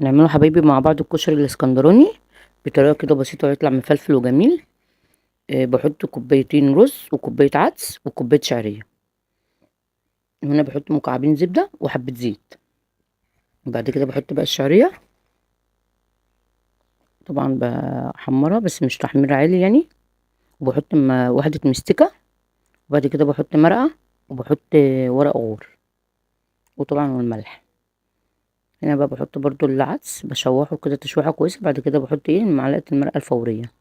هنعمله حبايبي مع بعض الكشري الاسكندراني بطريقه كده بسيطه ويطلع مفلفل وجميل. بحط كوبايتين رز وكوبايه عدس وكوبايه شعريه. هنا بحط مكعبين زبده وحبه زيت. وبعد كده بحط بقى الشعريه. طبعا بحمرها بس مش تحمير عالي يعني. وبحط واحده مستكه. وبعد كده بحط مرقه. وبحط ورق غور. وطبعا والملح. هنا بقى بحط برضو العدس بشوحه كده تشويحه كويسه. بعد كده بحط معلقه المرقه الفوريه.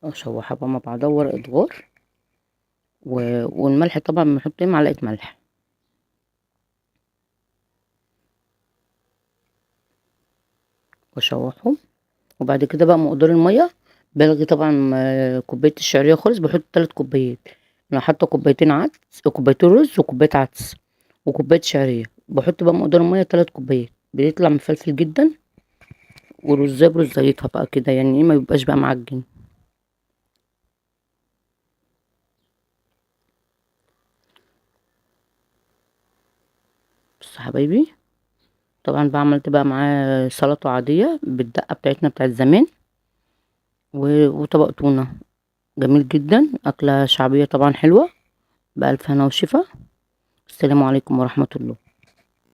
اشوحها بقى مع بعضها ورقه غور. والملح طبعا بنحط معلقه ملح. واشوحهم. وبعد كده بقى مقدار الميه. بلغي طبعا كوبايه الشعريه خالص بحط 3 كوبايات. انا حاطه كوبايتين عدس كوبايتين رز وكوبايه عدس وكوبايه شعريه. بحط بقى مقدار الميه 3 كوبايات بيطلع مفلفل جدا. ورزايه برزيتها بقى كده يعني ما بيبقاش بقى معجن. بص يا حبايبي. طبعا بقى عملت بقى معاه سلطه عاديه بالدقه بتاعتنا بتاعت زمان. وطبق تونه. جميل جدا اكله شعبيه طبعا حلوه. بألف هنا وشفا. السلام عليكم ورحمه الله.